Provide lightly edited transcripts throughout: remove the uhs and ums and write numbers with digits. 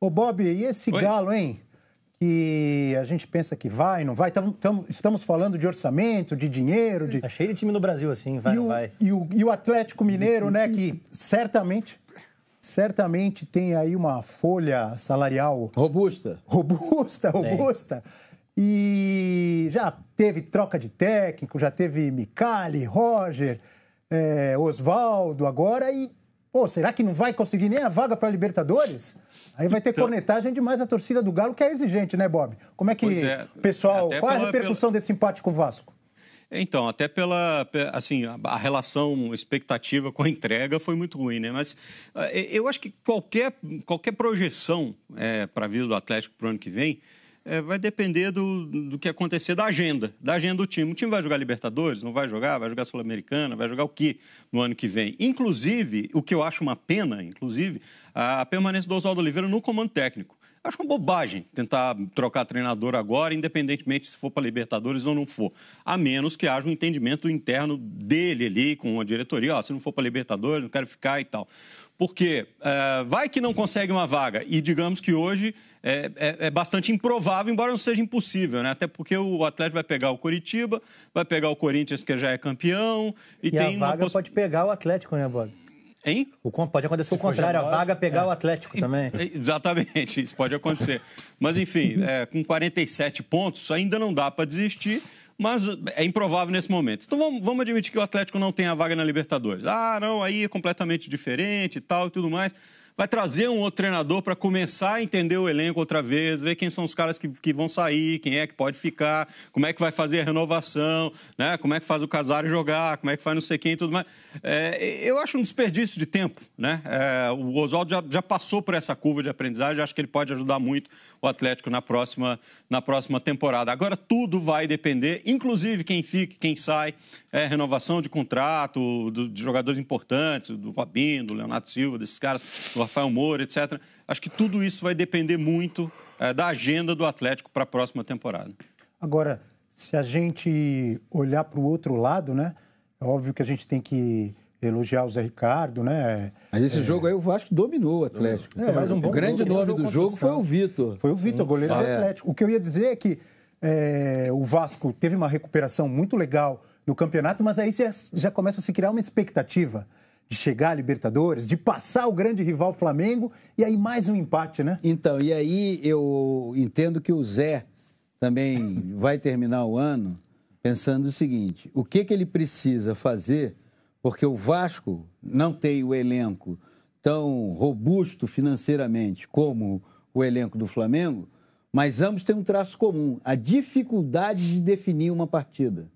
Ô, Bob, e esse Galo, hein? Que a gente pensa que vai, não vai. Estamos falando de orçamento, de dinheiro. Tá cheio de time no Brasil, assim, vai, não vai. E o Atlético Mineiro, né? Que certamente tem aí uma folha salarial... Robusta. E já teve troca de técnico, já teve Micali, Roger, Osvaldo agora. E, será que não vai conseguir nem a vaga para a Libertadores? Aí vai ter cornetagem demais a torcida do Galo, que é exigente, né, Bob? Como é que o pessoal... Qual é a repercussão desse empate com o Vasco? Então, até assim, a relação expectativa com a entrega foi muito ruim, né? Mas eu acho que qualquer projeção para a vida do Atlético para o ano que vem vai depender do que acontecer da agenda do time. O time vai jogar Libertadores, não vai jogar Sul-Americana, vai jogar o quê no ano que vem? Inclusive, o que eu acho uma pena, a permanência do Oswaldo Oliveira no comando técnico. Acho uma bobagem tentar trocar treinador agora, independentemente se for para Libertadores ou não for. A menos que haja um entendimento interno dele ali com a diretoria. Se não for para Libertadores, não quero ficar e tal. Porque vai que não consegue uma vaga. E digamos que hoje é bastante improvável, embora não seja impossível, né? Até porque o Atlético vai pegar o Coritiba, vai pegar o Corinthians, que já é campeão. E tem a vaga pode pegar o Atlético, né, Bob? Hein? Pode acontecer o contrário, a vaga pegar o Atlético também. Exatamente, isso pode acontecer. Mas, enfim, com 47 pontos, ainda não dá para desistir, mas é improvável nesse momento. Então, vamos admitir que o Atlético não tem a vaga na Libertadores. Não, aí é completamente diferente e tal e tudo mais. Vai trazer um outro treinador para começar a entender o elenco outra vez, ver quem são os caras que vão sair, quem é que pode ficar, como é que vai fazer a renovação, né? Como é que faz o Casares jogar, como é que faz não sei quem e tudo mais. Eu acho um desperdício de tempo, né? O Oswaldo já passou por essa curva de aprendizagem, acho que ele pode ajudar muito o Atlético na próxima temporada. Agora tudo vai depender, inclusive quem fica, quem sai, renovação de contrato de jogadores importantes, do Robinho, do Leonardo Silva, desses caras, do Rafael Moura, etc. Acho que tudo isso vai depender muito da agenda do Atlético para a próxima temporada. Agora, se a gente olhar para o outro lado, né? É óbvio que a gente tem que elogiar o Zé Ricardo, né? Mas esse jogo aí o Vasco dominou o Atlético. Mas o grande nome do jogo foi o Vitor. Foi o Vitor, goleiro do Atlético. O que eu ia dizer é que o Vasco teve uma recuperação muito legal no campeonato, mas aí já começa a se criar uma expectativa de chegar à Libertadores, de passar o grande rival Flamengo, e aí mais um empate, né? Então, e aí eu entendo que o Zé também vai terminar o ano pensando o seguinte, o que ele precisa fazer, porque o Vasco não tem o elenco tão robusto financeiramente como o elenco do Flamengo, mas ambos têm um traço comum, a dificuldade de definir uma partida.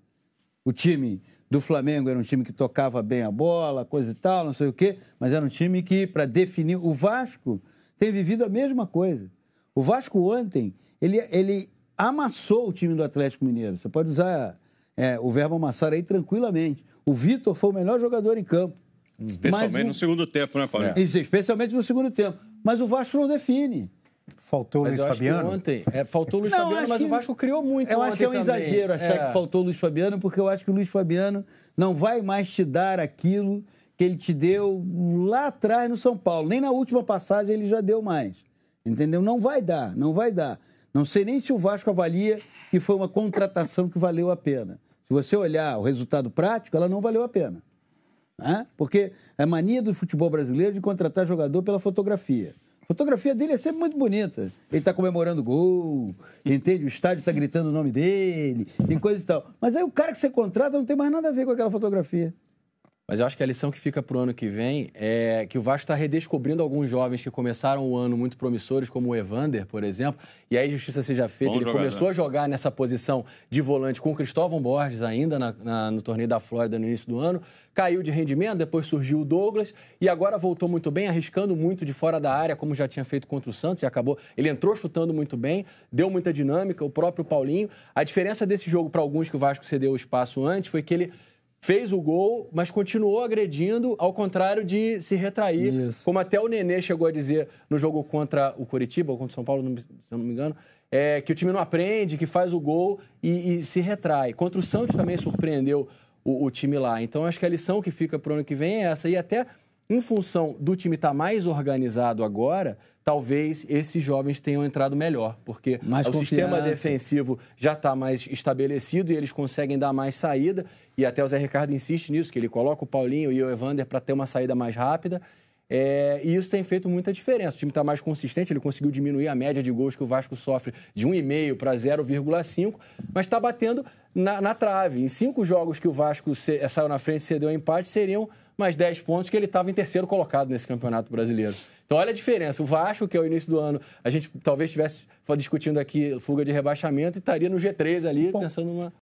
O time do Flamengo era um time que tocava bem a bola, coisa e tal, não sei o quê, mas era um time que, para definir... O Vasco tem vivido a mesma coisa. O Vasco ontem, ele amassou o time do Atlético Mineiro. Você pode usar o verbo amassar aí tranquilamente. O Vitor foi o melhor jogador em campo. Especialmente no segundo tempo, né, Paulinho? Isso, especialmente no segundo tempo. Mas o Vasco não define. Faltou o Luiz Fabiano? Ontem, faltou o Luiz Fabiano, mas o Vasco criou muito. Eu acho que é um exagero achar que faltou o Luiz Fabiano, porque eu acho que o Luiz Fabiano não vai mais te dar aquilo que ele te deu lá atrás no São Paulo. Nem na última passagem ele já deu mais. Entendeu? Não vai dar. Não sei nem se o Vasco avalia que foi uma contratação que valeu a pena. Se você olhar o resultado prático, ela não valeu a pena. Porque é mania do futebol brasileiro de contratar jogador pela fotografia. A fotografia dele é sempre muito bonita. Ele está comemorando gol, entende? O estádio está gritando o nome dele, tem coisa e tal. Mas aí o cara que você contrata não tem mais nada a ver com aquela fotografia. Mas eu acho que a lição que fica para o ano que vem é que o Vasco está redescobrindo alguns jovens que começaram o ano muito promissores, como o Evander, por exemplo. E aí, justiça seja feita, ele começou a jogar nessa posição de volante com o Cristóvão Borges ainda no torneio da Flórida no início do ano. Caiu de rendimento, depois surgiu o Douglas e agora voltou muito bem, arriscando muito de fora da área, como já tinha feito contra o Santos e acabou. Ele entrou chutando muito bem, deu muita dinâmica, o próprio Paulinho. A diferença desse jogo para alguns que o Vasco cedeu o espaço antes foi que ele fez o gol, mas continuou agredindo, ao contrário de se retrair. Isso. Como até o Nenê chegou a dizer no jogo contra o Coritiba, ou contra o São Paulo, se eu não me engano, que o time não aprende, que faz o gol e se retrai. Contra o Santos também surpreendeu o time lá. Então, acho que a lição que fica para o ano que vem é essa. E até em função do time estar mais organizado agora, talvez esses jovens tenham entrado melhor, porque o sistema defensivo já está mais estabelecido e eles conseguem dar mais saída, e até o Zé Ricardo insiste nisso, que ele coloca o Paulinho e o Evander para ter uma saída mais rápida, e isso tem feito muita diferença. O time está mais consistente, ele conseguiu diminuir a média de gols que o Vasco sofre de 1,5 para 0,5, mas está batendo na trave. Em 5 jogos que o Vasco saiu na frente e cedeu empate, seriam mais 10 pontos que ele estava em terceiro colocado nesse Campeonato Brasileiro. Então, olha a diferença. O Vasco, que é o início do ano, a gente talvez estivesse discutindo aqui fuga de rebaixamento e estaria no G3 ali, pensando numa...